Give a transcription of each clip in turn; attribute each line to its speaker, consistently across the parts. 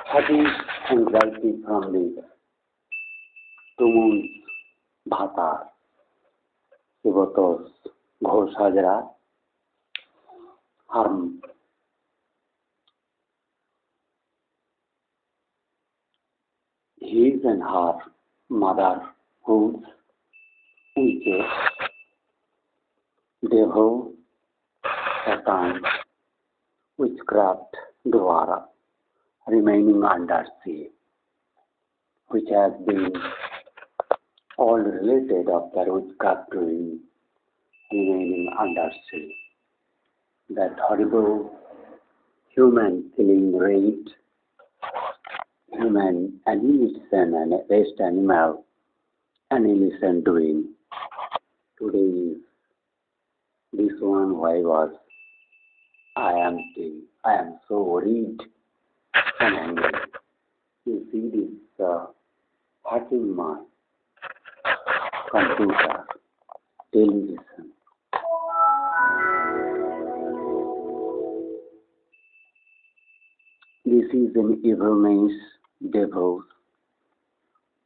Speaker 1: Having anxiety from the Tumun's Bhatar, Sivotos, Ghosh Hajra, harm his and her motherhood, which is devil, Satan, witchcraft, Dwara, remaining under sea, which has been all related of the witchcraft doing, remaining under sea. That horrible human killing rate, human annihilation and waste animal annihilation doing. Today is this one why was I am so worried and angry. You see this hurting my computer, television. This is an evilness, devils,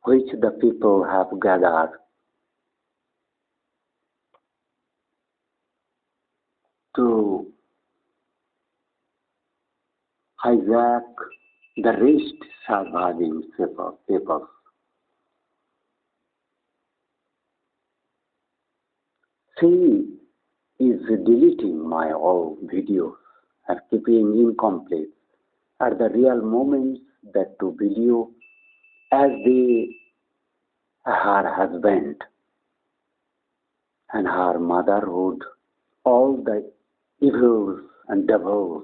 Speaker 1: which the people have gathered to hijack the rest surviving people. She is deleting my all videos and keeping incomplete at the real moments that to video as her husband and her motherhood, all the evils and devils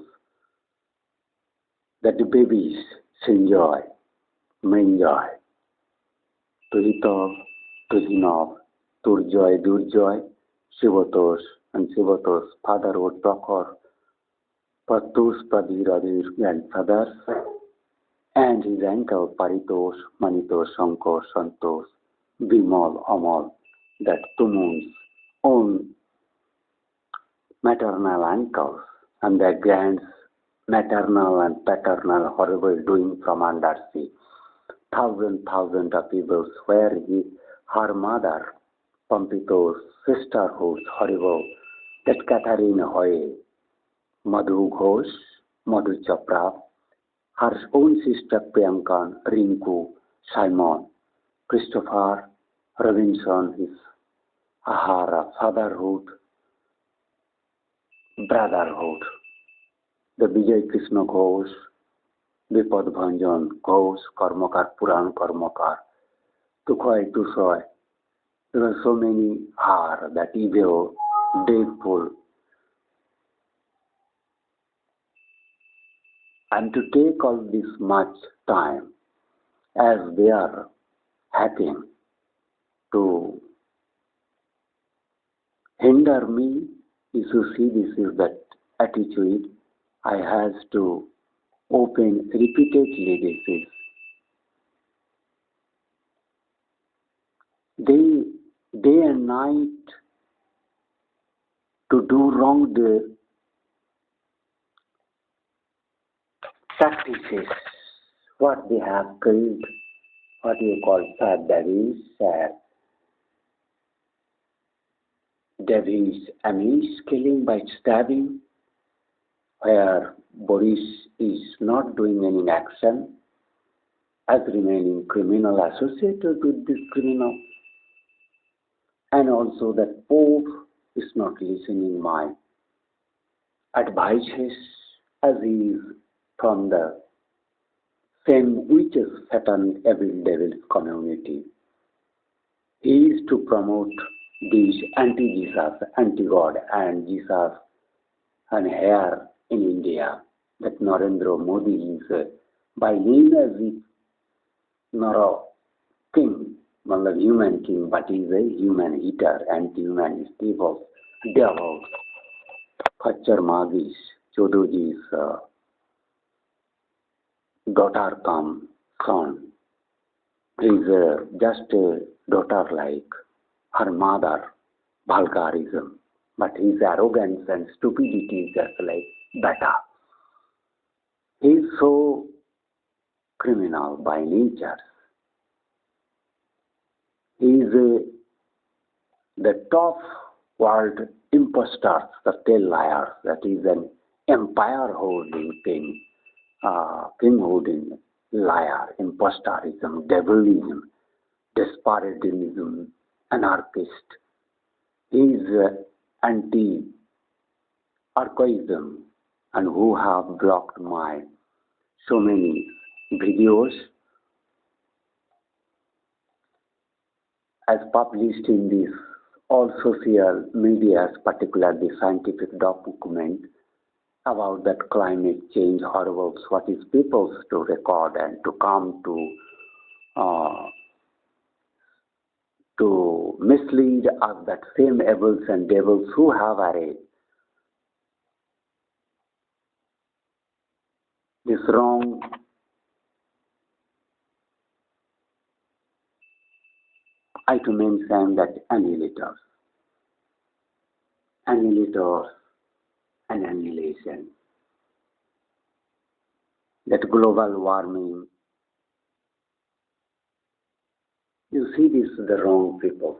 Speaker 1: that the babies enjoy, enjoy. Tuhitov, Tuhinov, Turjoy, Durjoy, Shivotos, and Shivotos' father would Prokor, Patus, Pradiradir, grandfathers, and his uncle Paritos, Manitos, Shankos, Santos, Bimal, Amal, that Tumun's own maternal uncles and their grands, maternal and paternal horrible doing from undersea. Thousands of people where her mother, Pompito's sisterhood, horrible, that Catherine Hoy, Madhu Ghosh, Madhu Chopra, her own sister Priyanka, Rinku, Simon, Christopher, Robinson, his her fatherhood, brotherhood, the Vijay Krishna Ghosh, Vipad Bhanjan Ghosh, Karmakar, Puran Karmakar, Tukhoi, Tusoy. There are so many are that evil, dreadful. And to take all this much time as they are having to hinder me, if you see this is that attitude, I have to open repeatedly this is. Day and night to do wrong the practices, what they have killed, what you call Davis Amis killing by stabbing, where Boris is not doing any action as remaining criminal associated with this criminal. And also that Pope is not listening my advices as he is from the same witches, Satan, evil, devil community. He is to promote this anti-Jesus, anti-God and Jesus and here in India that Narendra Modi is by name as if not a king, not a human king, but he is a human eater, anti-human devils, Khachar Magis, Chodoji's daughter come son. He is just a daughter like her mother, vulgarism, but his arrogance and stupidity is just like better. He is so criminal by nature. He is the top world impostors, the tail liars, that is an empire-holding thing, king-holding liar, impostorism, devilism, desperatism, anarchist. He is anti-archaism and who have blocked my so many videos as published in this all social media, particularly scientific document about that climate change horribles, what is people's to record and to come to mislead us, that same evils and devils who have arrayed this wrong I to mention that annihilators and annihilation, that global warming. You see this, the wrong people.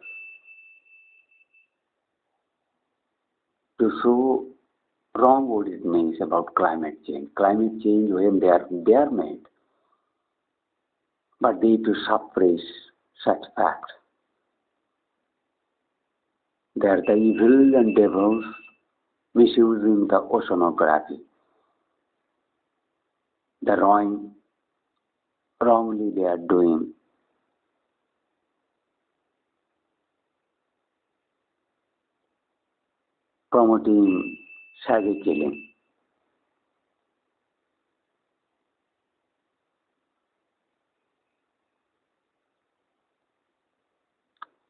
Speaker 1: To show wrong what it means about climate change. Climate change when they are made, but they to suppress such facts. They are the evil and devils misusing the oceanography. The wrongly they are doing. Promoting savage killing.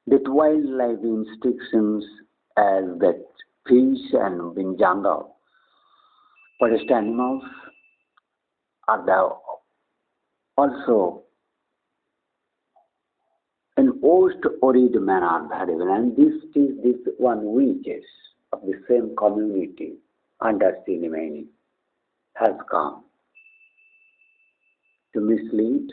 Speaker 1: That wildlife instinctions as that fish and in jungle, forest animals are the also in post-arid manner variable, and this one witches of the same community under ceremony has come to mislead,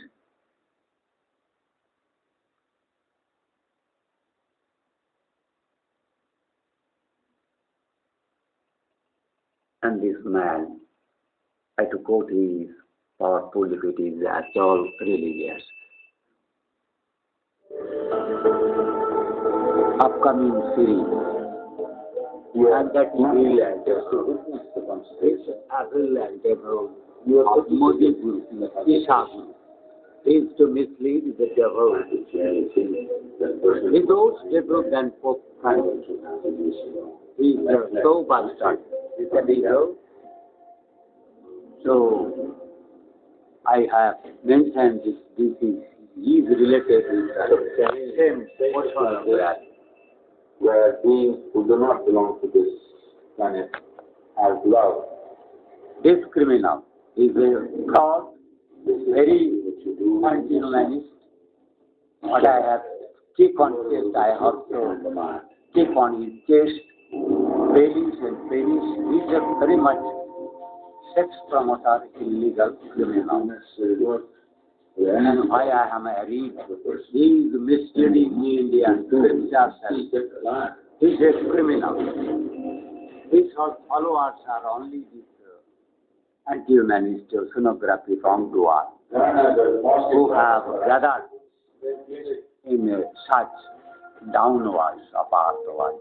Speaker 1: and this man, I to quote, he is powerful if it is at all religious. Upcoming series, and that evil and devil, evil and devil of modofication is to mislead the devil. If those devils then Pope Francis, he is so bastard, is an evil. So I have mentioned this is related with the same portion of that,
Speaker 2: where beings who do not belong to this planet have love.
Speaker 1: This criminal is a fraud, very anti-humanist. What I have keep on chest, I also keep on his chest, bellies and pelvis. He is a very much sex promoter, illegal criminal. And why I am read, he is misleading me in the scriptures. He is a criminal. His followers are only these anti-humanist sonography wrongdoers who have gathered in such downwards of earthwards.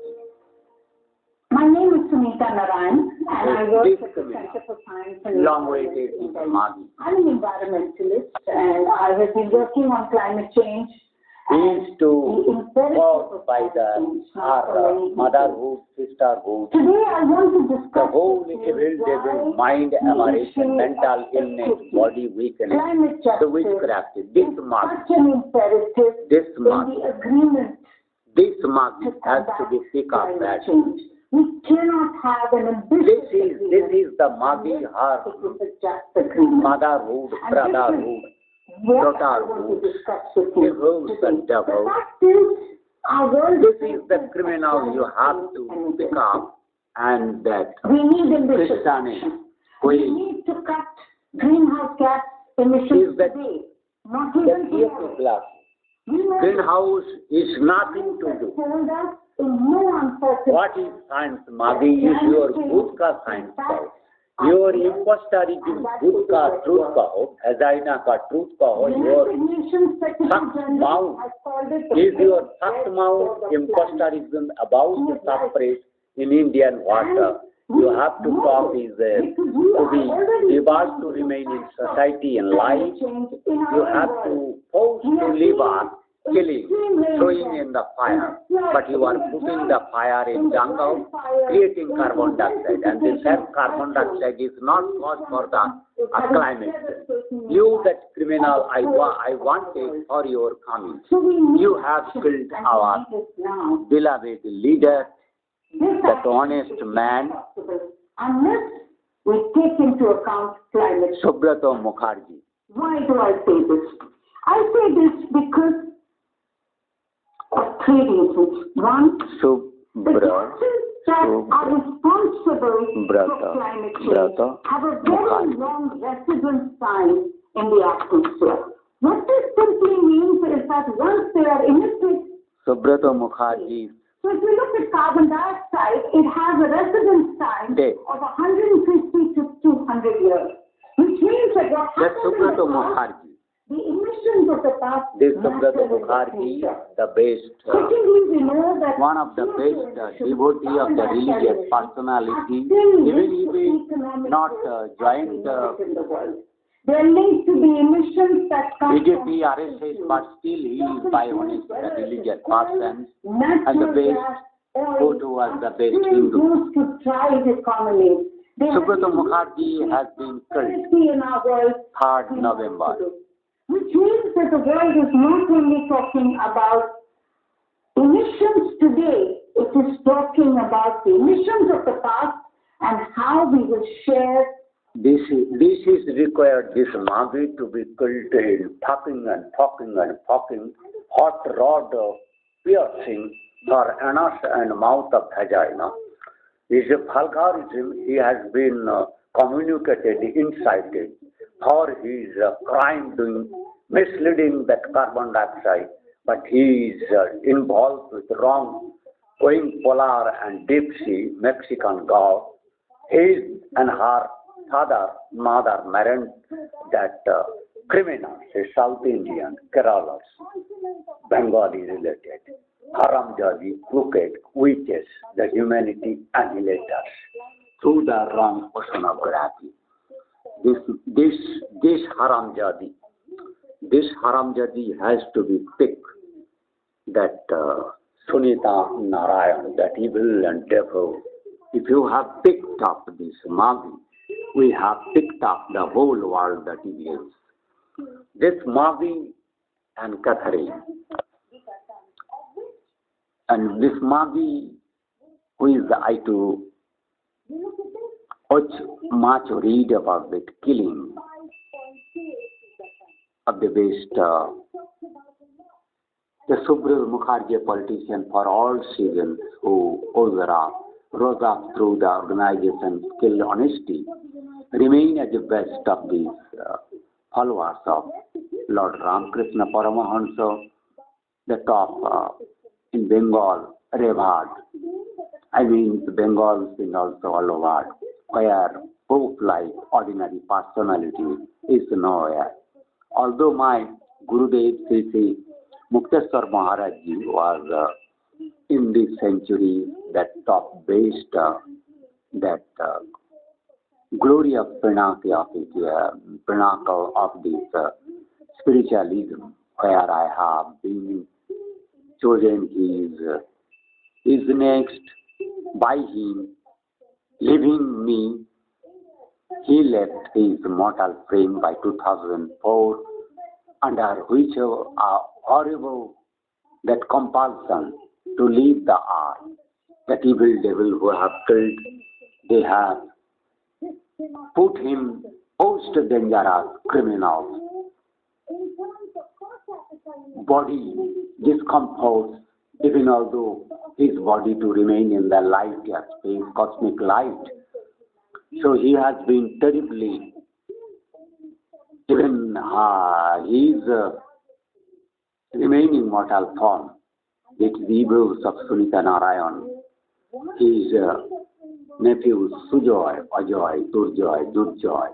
Speaker 3: My name is Sunita Narayan, and I work at the Center for Science and
Speaker 1: Long-awaited
Speaker 3: I'm an environmentalist, and I have been working on climate change.
Speaker 1: Is to walk by our motherhood, sisterhood,
Speaker 3: Today I want to
Speaker 1: the
Speaker 3: discuss
Speaker 1: whole evil devil, mind aberration, mental illness, body weakness,
Speaker 3: climate
Speaker 1: the
Speaker 3: justice.
Speaker 1: witchcraft. This
Speaker 3: It's
Speaker 1: must,
Speaker 3: such an imperative
Speaker 1: this
Speaker 3: in
Speaker 1: must,
Speaker 3: the agreement
Speaker 1: this must
Speaker 3: to
Speaker 1: has to
Speaker 3: combat
Speaker 1: be picked up.
Speaker 3: climate change. We cannot have an ambitious
Speaker 1: This is the Magi
Speaker 3: agreement
Speaker 1: her
Speaker 3: if it is just agreement.
Speaker 1: motherhood,
Speaker 3: And
Speaker 1: brotherhood,
Speaker 3: what I want to discuss with you
Speaker 1: devils and
Speaker 3: today.
Speaker 1: devils.
Speaker 3: The fact is, our world
Speaker 1: This is the criminal you have to pick up, and that
Speaker 3: we need ambitious
Speaker 1: Christianity,
Speaker 3: action. We need to cut greenhouse gas emissions
Speaker 1: is that
Speaker 3: today, not
Speaker 1: the
Speaker 3: even
Speaker 1: CO2
Speaker 3: tomorrow.
Speaker 1: glass.
Speaker 3: We know
Speaker 1: Greenhouse is nothing to do.
Speaker 3: told us in no uncertain
Speaker 1: What is science, Magi? Is your good ka science kaho. Your imposterism good ka truth kaho. Azaina ka truth kaho. Your first mouth is your first mouth imposterism about the suffrage in Indian water. You have to talk is to be debarred to remain in society and life. You have to force to live on killing, throwing in the fire. But you are putting the fire in jungle, creating carbon dioxide. And this carbon dioxide is not cause for the climate. You, that criminal, I want it for your coming. You have killed our beloved leader, that honest man,
Speaker 3: unless we take into account climate change.
Speaker 1: Subrato Mukherjee.
Speaker 3: Why do I say this? I say this because of three reasons. One, the gases that are responsible for climate change have a very long residence time in the atmosphere. What this simply means is that once they are emitted,
Speaker 1: Subrato Mukherjee.
Speaker 3: so if you look at carbon dioxide, it has a residence time of 150 to 200 years, which means that what happens in the past, the emissions of the past,
Speaker 1: this Subrato Mukherjee, the best,
Speaker 3: secondly, we know that
Speaker 1: one of the best devotee of the religious personality, even if he not joined
Speaker 3: there needs to be emissions that come
Speaker 1: BJP, RSS, but still he is by honest religious person and the best, who was the best Hindu.
Speaker 3: used to drive economies.
Speaker 1: Subrato Mukherjee has been killed
Speaker 3: in our world,
Speaker 1: 3rd November.
Speaker 3: which means that the world is not only talking about emissions today, it is talking about the emissions of the past and how we will share.
Speaker 1: This is required, this Magi to be killed in popping and popping and popping, hot rod piercing for anus and mouth of vagina. Is a vulgarism. He has been communicated, incited for his crime doing, misleading that carbon dioxide, but he is involved with wrong, going polar and deep sea, Mexican Gulf. His and her mother married that criminals, South Indian, Kerala, Bengali related, haramjadi, crooked, witches, the humanity annihilators, through the wrong oceanography. This haramjadi has to be picked, that Sunita Narayan, that evil and devil. If you have picked up this Magi, we have picked up the whole world that it is. This Magi and Catherine, and this Magi, who is I to much read about the killing of the best, the Subrato Mukherjee politician for all seasons who rose up through the organization skill honesty, remain as the best of these followers of Lord Ramakrishna Paramahansa, the top in Bengal, revered. I mean, Bengal is also all over, where Pope-like ordinary personality is nowhere. Although my Gurudev Sri Mukteswar Maharaj Ji was in this century that top based, that glory of pinnacle of this spiritualism, where I have been chosen. He is next. By him leaving me, he left his mortal frame by 2004, under which horrible that compulsion to leave the earth. That evil devil who have killed, they have put him most dangerous criminals. Body discomforts, even although his body to remain in the light space, cosmic light. So he has been terribly even his remaining mortal form, it evils of Sunita Narayan, his nephews Sujoy, Ajoy, Durjoy, Durjoy,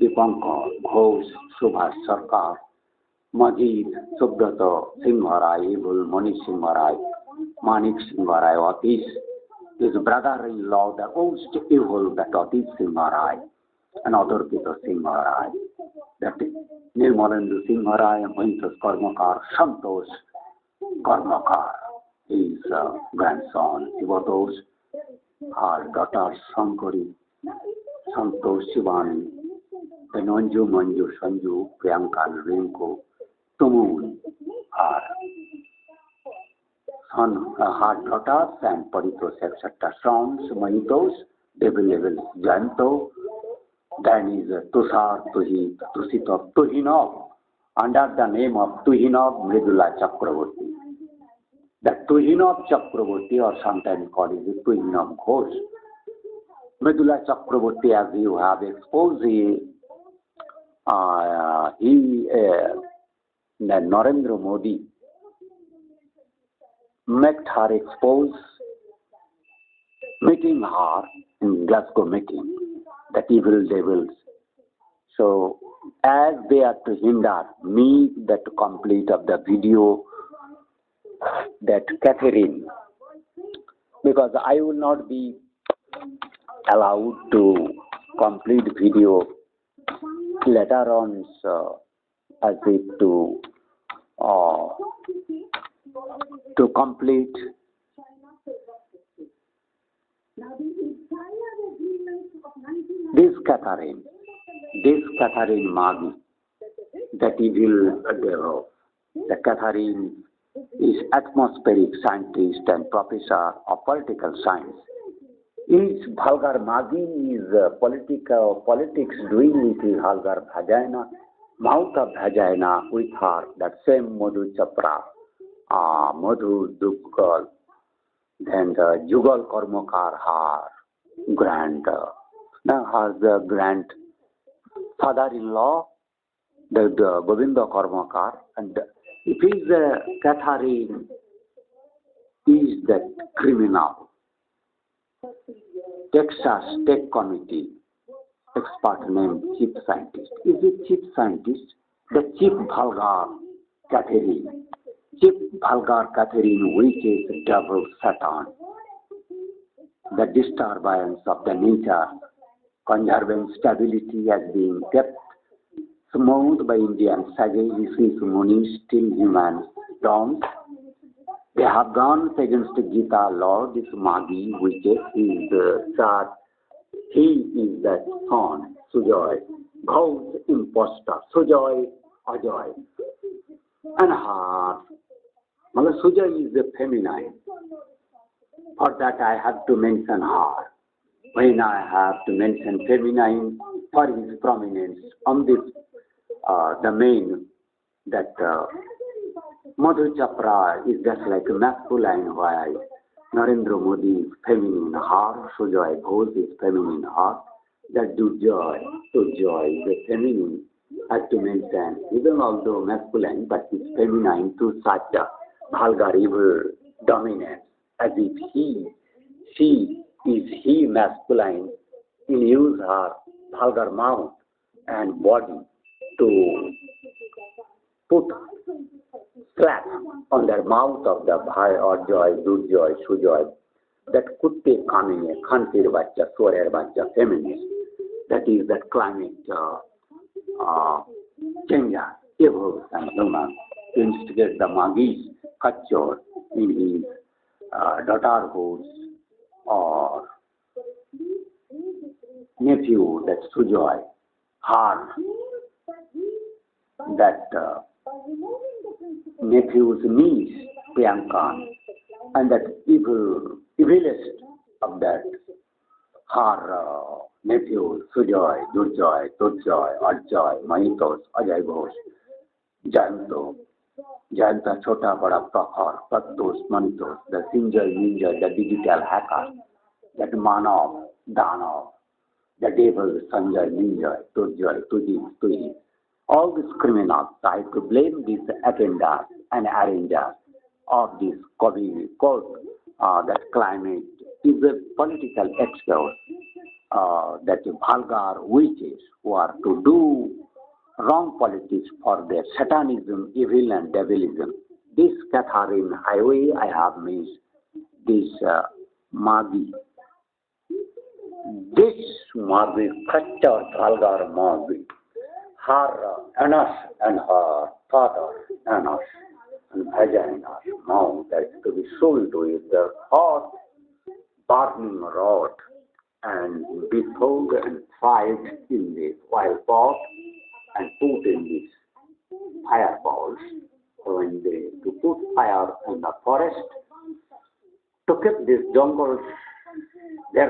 Speaker 1: Dipankar, Ghosh, Subhash Sarkar, Majid, Subbrata, Singharai, evil Mani Singharai, Manik Singharai, Atis, his brother-in-law, the most evil, that Atis Singharai, and Adorpita Singharai, that Nirmalendu Singharai, Mahintas Karmakar, Santosh Karmakar, his grandson, Devotos, her daughter Sankari, Santosh Shivani, then Anju, Manju, Sanju, Priyanka, Rinko, Tumun, her son, her daughters, and Paritos, etc. Sons, Manitos, evilis, Janto, then is Tushar, Tuhit, Tusitov, Tuhinov, under the name of Tuhinov Mridula Chakravarti. The Tuhinov Chakravarti, or sometimes called it Tuhinov Ghosh. Mridula Chakravarti, as you have exposed, Narendra Modi met her expose, meeting her in Glasgow meeting, that evil devils. So, as they are to hinder me that to complete of the video, that Catherine, because I will not be allowed to complete video later on, as if to complete this Catherine Magi, that evil devil. The Catherine is atmospheric scientist and professor of political science. His vulgar Magi is politics doing with his vulgar vagina, mouth of vagina with her, that same Madhu Chapra, Madhu Dukgal, then the Jugal Karmakar, her father-in-law, the Govinda Karmakar, and it is Catherine is the criminal. Texas Tech Committee expert named chief scientist. Is it chief scientist? The chief vulgar Catherine. Chief vulgar Catherine, which is devil Satan. The disturbance of the nature, conserving stability has been kept smooth by Indian sages, rishis, munis, till human dawns. They have gone against Gita law, this Magi, which is the chart. He is the son, Sujoy, Ghosh impostor, Sujoy, Ajoy. And her, Sujoy is the feminine. For that I have to mention her. When I have to mention feminine for his prominence on this domain, that Madhu Chapra is just like a masculine, while Narendra Modi is feminine, her Sujoy Ghosh is feminine, her. That Durjoy is the feminine, has to mention, even although masculine, but it's feminine to such a vulgar evil dominance, as if she is masculine, in use her vulgar mouth and body to put slap on the mouth of the Bhai or Joy, Durjoy, Sujoy, that could take coming a Khantir Bacha, Sorer Bacha, feminist. That is that climate changer, evil and human, to instigate the Magis, Kachor, in his daughterhood or nephew, that Sujoy, her, that nephew's niece, Priyanka, and that evilest of that, her nephew, Sujoy, Durjoy, Turjoy, Arjoy, Mahitos, Ajay Ghosh, Janto, Janta Chota Bada Prakhar, Pratos, Manitos, the Sinjay Ninja, the digital hacker, that Manav, Danav, the devil, Sanjay Ninja, Turjoy, Tuji, All these criminals, I have to blame these agendas and arrangers of this COVID code, that climate is a political excuse, that vulgar witches who are to do wrong politics for their satanism, evil and devilism. This Catherine Highway I have missed, this Magi. This Magi, Kachar vulgar Magi, her anus and her father anus and vagina mouth that is to be sold with the hot burning rod and be thrown and fried in the oil pot and put in these fireballs. When they to put fire in the forest, to keep these jungles, they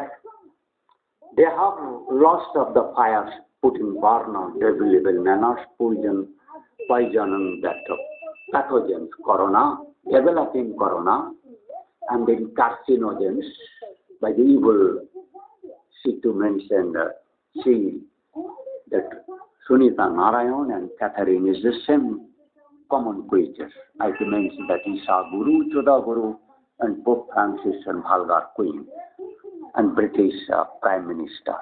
Speaker 1: have lost of the fires, putting burn on devil manners, poisoning that pathogens, corona, developing corona, and then carcinogens by the evil. She to mention that Sunita Narayan and Catherine is the same common creatures. I can mention that Isha Guru, Choda Guru, and Pope Francis and Vulgar Queen, and British Prime Minister.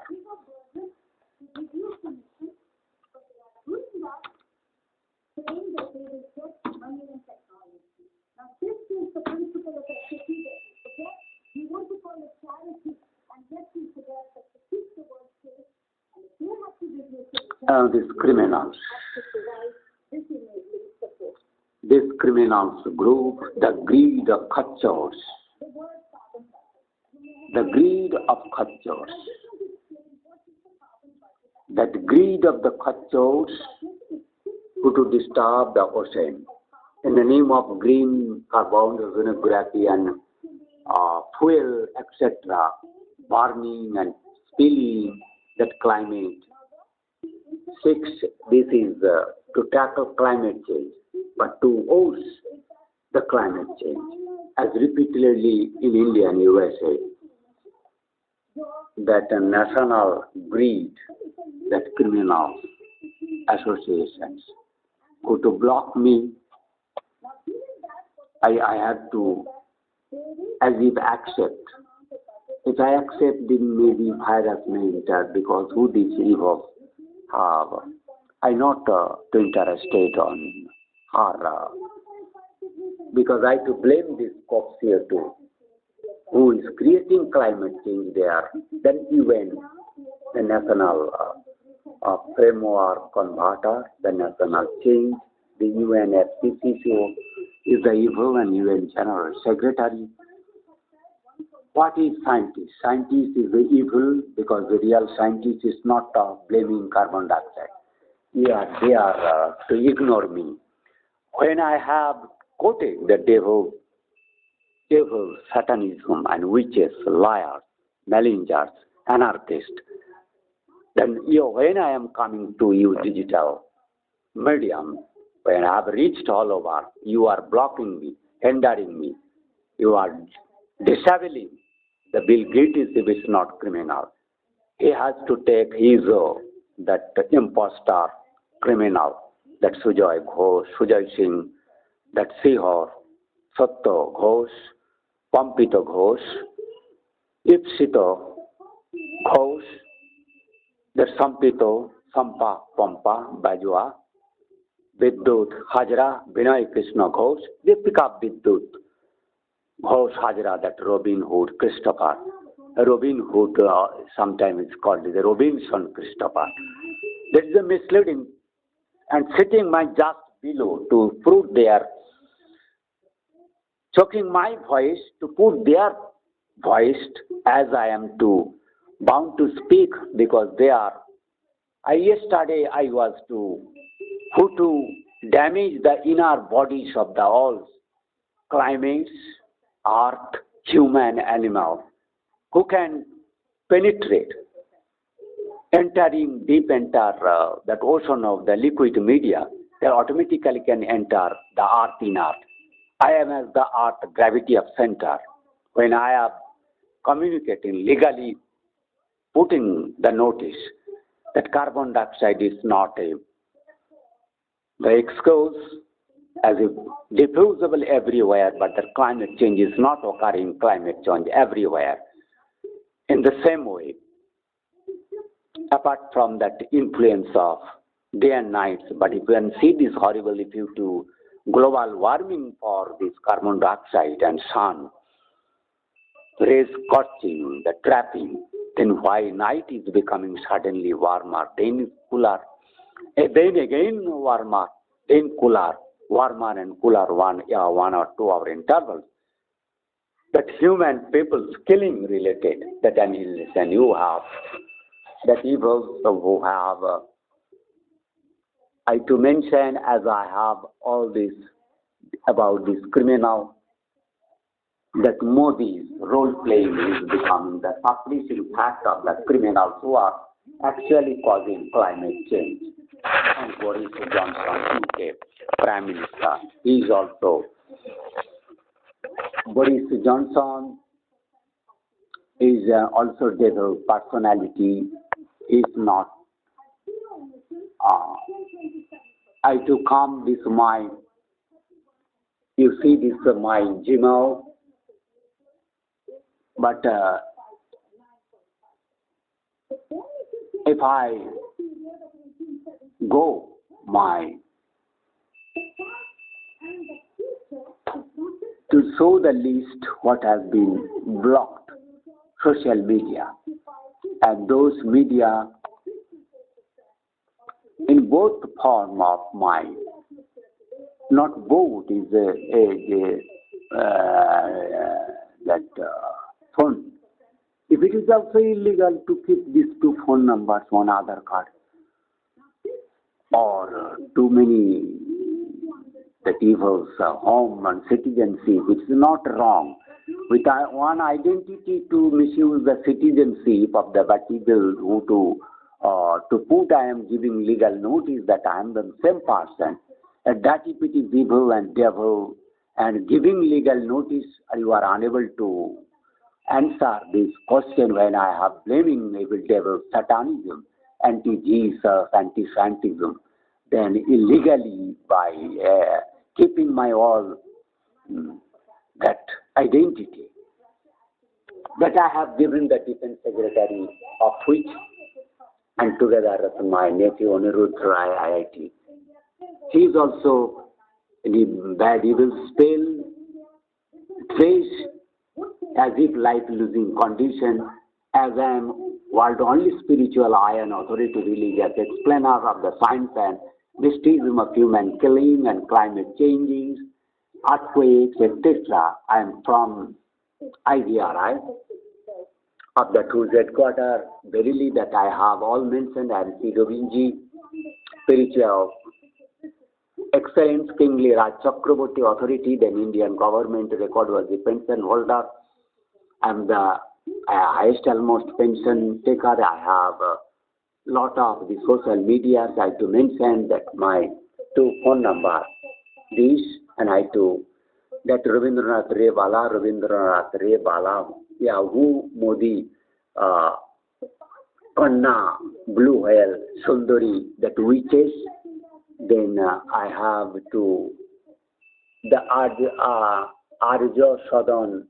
Speaker 1: These criminals group, the greed of Khachors, that greed of the Khachors who to disturb the ocean in the name of green carbonography and fuel, etc., burning and spilling that climate. 6, this is to tackle climate change, but to oppose the climate change, as repeatedly in India and USA, that a national greed, that criminal associations who to block me, I have to, as if accept. If I accept, then maybe virus may enter, because who this evil have. I not to interested on her, because I to blame this cops here too, who is creating climate change there. Then even the national framework converter, the national change, the UNFCCC is the evil, and UN General Secretary. What is scientist? Scientist is the evil, because the real scientist is not blaming carbon dioxide. Yeah, they are to ignore me. When I have quoted the devil, satanism and witches, liars, malingers, anarchists, then when I am coming to use digital medium, when I have reached all over, you are blocking me, hindering me, you are disabling. The Bill Gates is not criminal. He has to take his that impostor criminal, that Sujay Singh, that Sihor, Satto Ghosh, Pampito Ghosh, Ipsito Ghosh, that Sampito, Sampa, Pampa, Bajua, Vidyut, Hajra, Vinay Krishna Ghosh, they pick up Vidyut. Ghosh Hajra, that Robin Hood Christopher. Robin Hood sometimes it's called the Robinson Christopher. That is a misleading, and sitting my just below to prove their, choking my voice to put their voice as I am to bound to speak, because they are. Yesterday I was to who to damage the inner bodies of the all climates, earth, human, animal, who can penetrate, entering deep enter that ocean of the liquid media, they automatically can enter the earth in earth. I am as the earth gravity of center. When I am communicating legally, putting the notice that carbon dioxide is not a The excuse as if diffusible everywhere, but the climate change is not occurring, climate change everywhere. In the same way, apart from that influence of day and night, but if you can see this horrible due to global warming for this carbon dioxide and sun, rays scorching, the trapping, then why night is becoming suddenly warmer, then cooler, then again warmer, then cooler, warmer and cooler 1 or 2 hour intervals. That human people's killing related, that annihilation you have, that evils who have, I to mention as I have all this about this criminal, that Modi's role playing is becoming the publishing fact of the criminals who are actually causing climate change. And Boris Johnson, UK Prime Minister, he is also, Boris Johnson is also devil personality, is not, I to come this my, you see this my Gmail, but if I go my to show the list what has been blocked, social media, and those media in both form of my, not both is that phone. If it is also illegal to keep these 2 phone numbers on Aadhaar card, or too many that evils, home and citizenship, which is not wrong. With one identity to misuse the citizenship of the people who to put I am giving legal notice that I am the same person. That if it is evil and devil and giving legal notice, you are unable to answer this question when I have blaming evil devil, satanism, anti-Jesus, anti-scientism, then illegally by keeping my all that identity that I have given the defense secretary of which, and together with my nephew Anirudh Rai IIT. He is also in the bad evil spell, trace as if life-losing condition, as I am world only spiritual I and authority religious explainer of the science and mysticism of human killing and climate changes, earthquakes, etc. I am from IVRI of the two headquarters. Verily that I have all mentioned. I am C. Govinji, spiritual excellence, kingly Raj Chakraborty authority, then Indian government record was the pension holder. I am the highest almost pension taker. I have a lot of the social media. I to mention that my 2 phone number, this, and I to that Rabindranath Ray Bala, Yahoo Modi, Kanna, Blue Whale, Sundari, that witches. Then I have to the Arjo Sadan,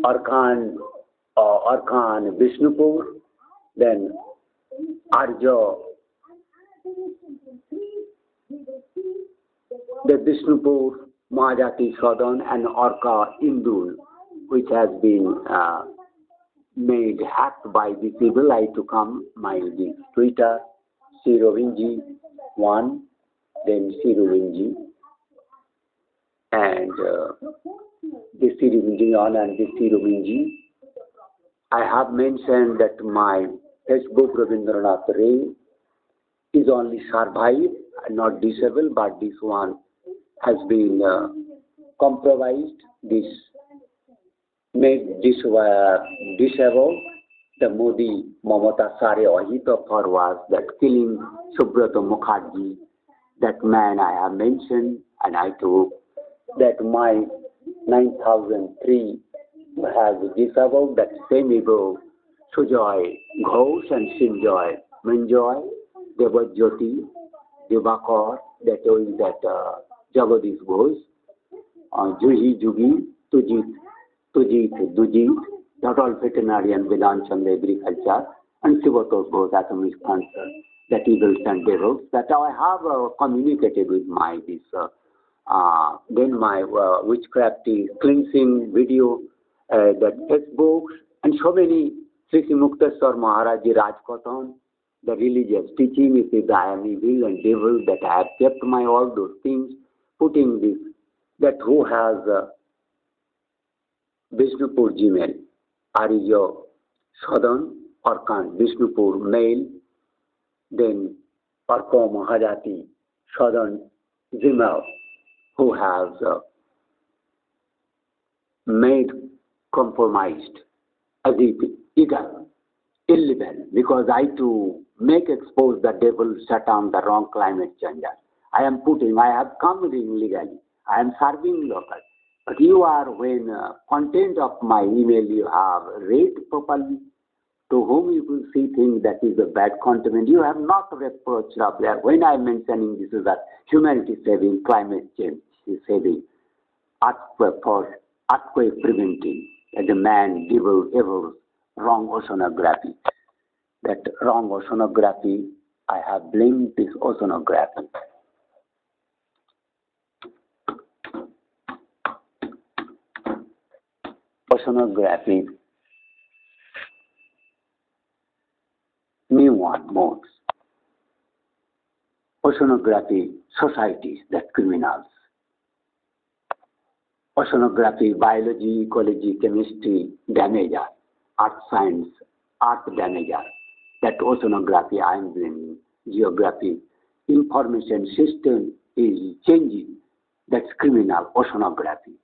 Speaker 1: Arkan Vishnupur, then Arjo, the Vishnupur, Mahajati Sadan, and Orca Indul, which has been made hacked by the people. I to come my the Twitter, Sirovinji 1, then Sirovinji, and the Sirovinji on and the Sirovinji. I have mentioned that my Facebook Rabindranath Ray is only survived, not disabled, but this one has been compromised. This made disabled. The Modi Mamata Sare Ahita for was that killing Subrata Mukherjee, that man I have mentioned, and I took that my 9003 has disabled that same evil Sujoy Ghosh and Sinjoy Manjoy Devajyoti, Dibakar, that is that Jagadish Ghosh, Juhi Jugi, Tujit Dujit, that all veterinarian Vedant Chandra agriculture, and Sivatos Ghosh, atomic cancer, that eagles and devils, that I have communicated with my then my witchcrafty cleansing video, that textbooks, and so many Sri Mukteswar Maharaji Rajkathan, the religious teaching is that I am evil and devil, that I have kept my all those things, putting this, that who has Vishnupur Gmail, are your Southern or Khan, Vishnupur male, then Parko Mahajati, Southern Gmail, who has made compromised as if illegal, because I to make expose the devil set on the wrong climate change. I have come illegally, I am serving local. But you are, when content of my email you have read properly, to whom you will see things that is a bad content, you have not reproached of that. When I am mentioning this is that humanity saving, climate change is saving, earthquake preventing, as a man, devil, evil, wrong oceanography. That wrong oceanography, I have blamed this oceanography. Oceanography, new one modes. Oceanography, societies, that criminals. Oceanography, biology, ecology, chemistry, damager, earth science, earth damager. That oceanography I am blaming. Geography, information system is changing. That's criminal, oceanography.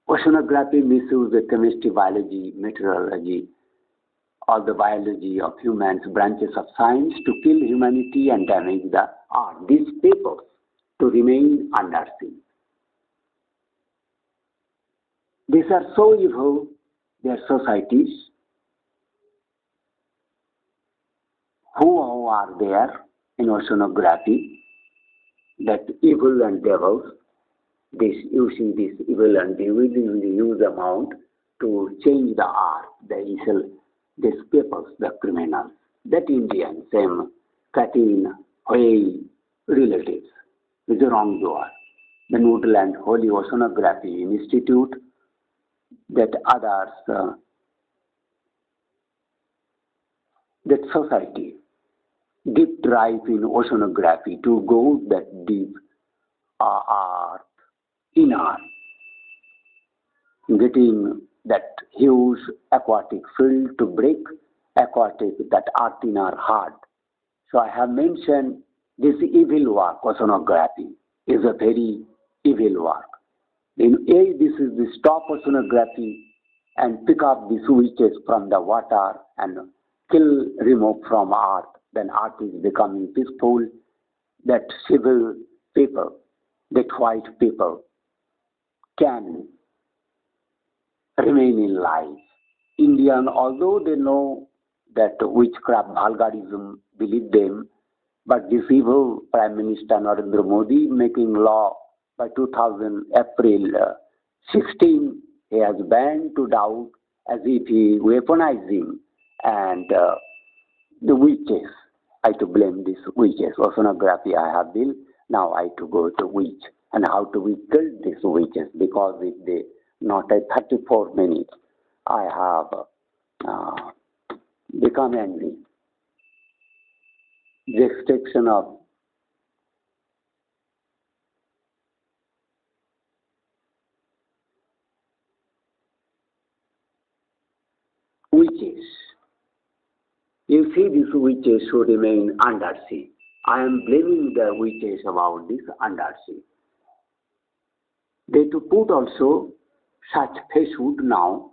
Speaker 1: Oceanography misuse the chemistry, biology, meteorology, all the biology of humans, branches of science to kill humanity and damage the earth. These papers to remain undersea. These are so evil, their societies, who are there in oceanography, that evil and devils, this using this evil and devil in the huge amount to change the earth, these peoples, the criminals, that Indian, same Katin, Hoy relatives, is a wrongdoer. The Newfoundland Holy Oceanography Institute, that others, that society, deep dive in oceanography to go that deep earth, in earth, getting that huge aquatic field to break aquatic, that earth in our heart. So I have mentioned this evil work, oceanography, is a very evil work. In A, this is the stop oceanography and pick up the sewage from the water and kill, remove from earth. Then earth is becoming peaceful. That civil people, that white people can remain in life. Indian, although they know that witchcraft, vulgarism, believe them, but this evil Prime Minister Narendra Modi making law by 2000 April 16, he has banned to doubt as if he weaponizing and the witches. I to blame these witches. Oceanography I have built, now I to go to witch. And how to we kill these witches, because if they not at 34 minutes, I have become angry. The extraction of witches. You see, these witches should remain undersea. I am blaming the witches about this undersea. They to put also such facewood now,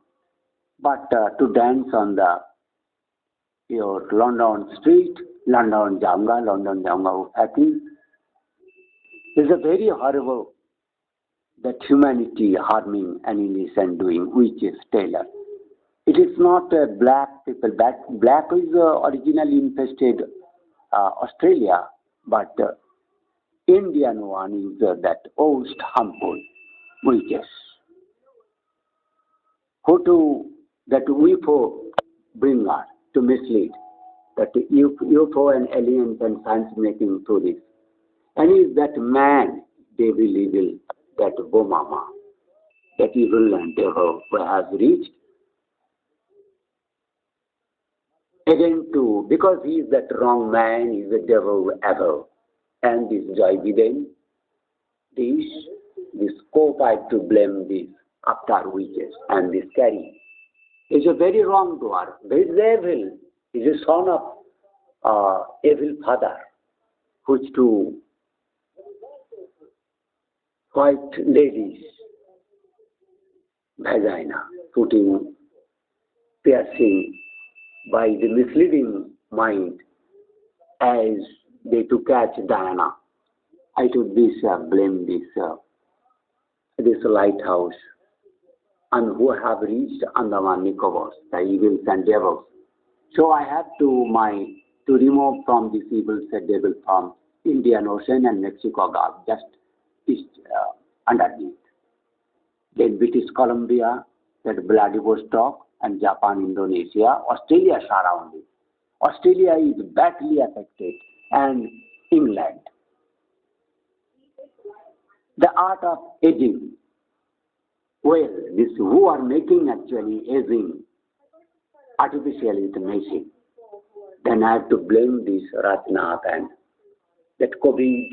Speaker 1: but to dance on your London street, London Jamga happening, is a very horrible that humanity harming and innocent doing, witches, tailor. It is not black people. Black is originally infested Australia, but Indian one is that most harmful witches. Who to that UFO bringer to mislead, that UFO and aliens and science making through this. And is that man, devil, evil, that Bomama, that evil and devil who has reached again to, because he is that wrong man, he is the devil ever. And this joy within, this scope I have to blame this after witches and this carry. Is a very wrong doer, very evil. He is a son of evil father, which to white ladies vagina, putting piercing by the misleading mind as they to catch Diana. I took this blame this lighthouse and who have reached Andaman Nicobar, the evils and devils. So I have to remove from these evils and devils from Indian Ocean and Mexico Gulf, just underneath. Then British Columbia, that Vladivostok and Japan, Indonesia, Australia surrounding. Australia is badly affected and England. The art of aging. Well, this who are making actually aging artificially with machine. Then I have to blame this Ratnath and that COVID.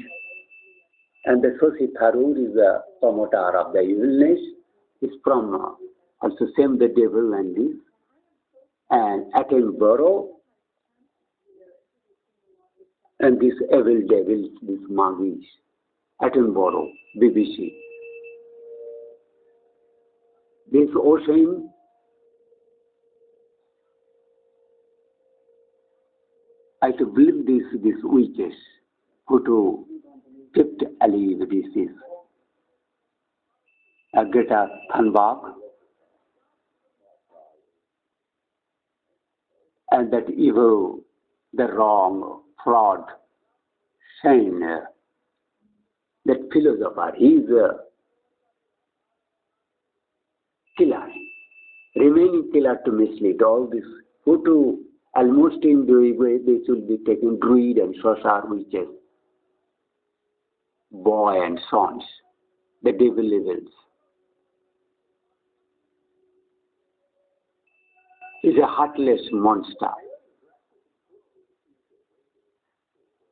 Speaker 1: And the Sosi Tharoor is the promoter of the evilness. Is from also same the devil and this. And Attenborough and this evil devil, this Magis. Attenborough, BBC. This ocean I to believe these witches who to kept alive this is Greta Thunberg and that evil, the wrong, fraud, Shane, that philosopher, he is a killer, remaining killer to mislead all this, who to almost in the way they should be taken druid and sorcerer witches, boy and sons, the devil levels. Is a heartless monster.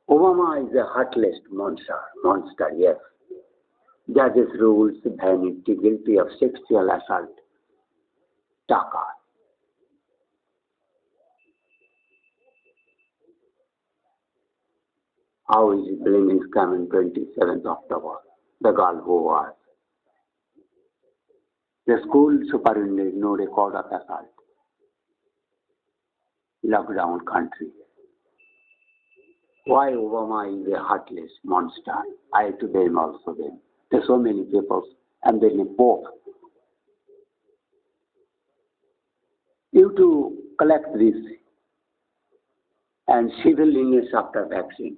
Speaker 1: Obama is a heartless monster, yes. Judges rules, vanity, guilty of sexual assault, Dhaka. How is it blaming coming 27th October, the girl who was. The school superintendent, no record of assault. Lockdown country. Why Obama is a heartless monster? I to blame also them. There are so many people and then Pope. You to collect this and civil illness after vaccine.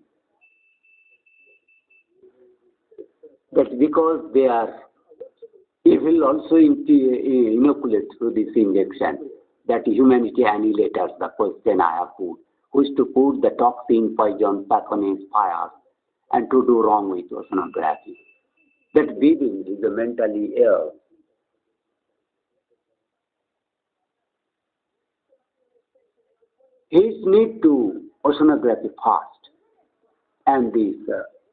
Speaker 1: That's because they are evil also inoculate through this injection. That humanity annihilators, the question I have put, who is to put the toxin, poison, pathogens, fires, and to do wrong with oceanography. That breathing is a mentally ill. He need to oceanography fast, and these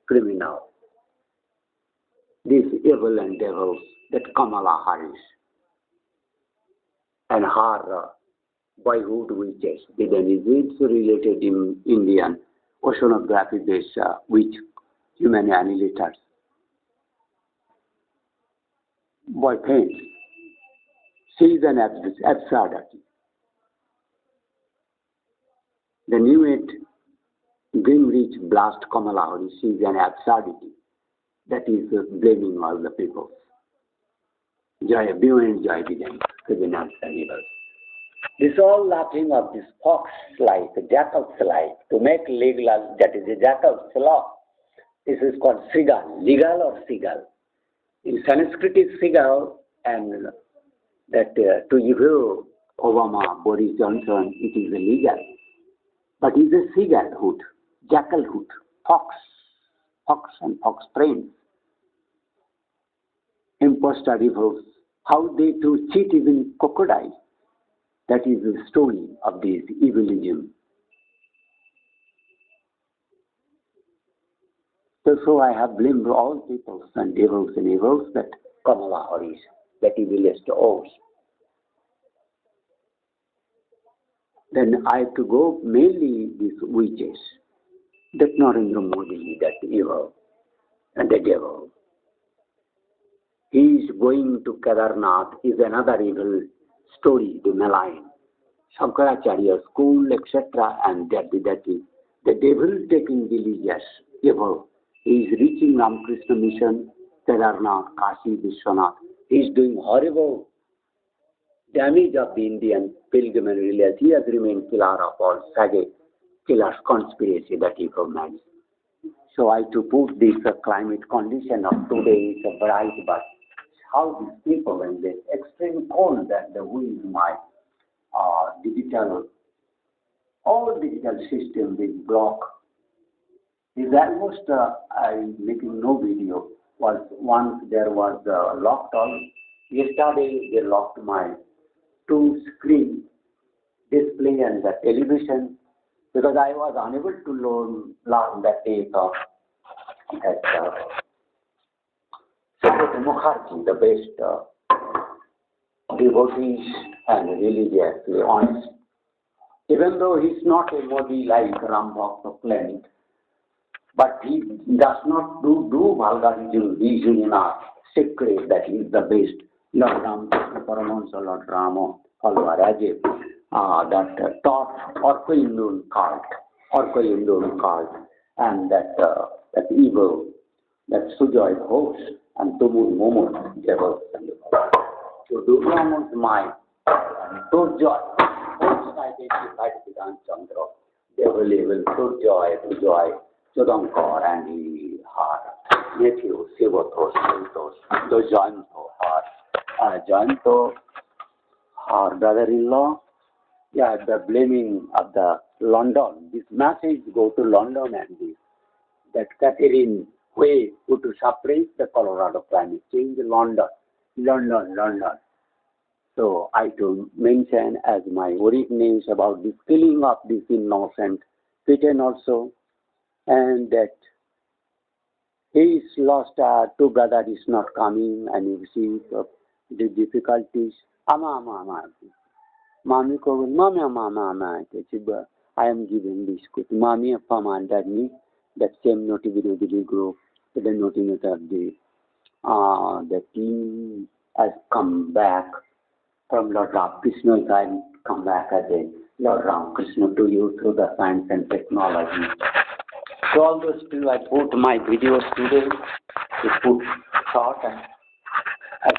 Speaker 1: criminal, these evil and devils, that Kamala Harris, and her boyhood witches, then is it related in Indian oceanography based witch human annihilators. Boyfriend, she is an absurdity. The new Greenwich blast Kamala Harris, she is an absurdity. That is blaming all the people. Joy, beyond joy, criminals and evils. This all laughing of this fox life, jackal's life, to make legal, that is a jackal's law, This is called sigal, legal or sigal. In Sanskrit is sigal, and that to evil Obama, Boris Johnson, it is illegal. But it is a seagull hood, jackal hood, fox and fox friends. Imposter revolves how they to cheat even crocodile. That is the story of this evilism. So I have blamed all peoples and devils and evils that Kamala Harris, that evilest ours. Then I have to go mainly these witches, that Narendra Modi, that evil, and the devil. He is going to Kedarnath is another evil story, the malign. Shankaracharya school, etc. and that is the devil taking religious evil. He is reaching Ramakrishna mission, Kedarnath, Kashi, Vishwanath. He is doing horrible damage of the Indian pilgrim religion. He has remained killer of all Sage, killer's conspiracy that he commands. So I to put this climate condition of today is a bright, but how these people in this extreme cold that the wind my digital, all digital system will block. Is almost I'm making no video. Was once there was locked all. Yesterday they locked my two screen display and the television because I was unable to learn that take of that Secretary Mukherjee, the best devotees and religiously honest. Even though he's not a Modi like Rambhakta claimed, but he does not do vulgarism, reason in our secret that he is the best. Lord Ramakrishna Paramahansa, Lord Rama, Alvaraje, that taught Orko-Indun cult, and that evil, that Sujoy host, and Tumul Mumul, devils and the so Durga's mind, and Turjoy, host identified with Chandra, devil, evil, Turjoy, Chodankar, and her nephew, Sivathos, those Jayanto, her brother-in-law, the blaming of the London. This message go to London and this, that Catherine way to suppress the Colorado climate change, London. So I to mention as my witness about this killing of this innocent kitten also, and that his lost two brothers is not coming, and you see the difficulties. Mami ko mama, I am giving this good. Mami under me, that same notification group, the notification of the team has come back from Lord Ramakrishna and come back again. Lord Ramakrishna to you through the science and technology. So all those two I put my videos today, I put short and I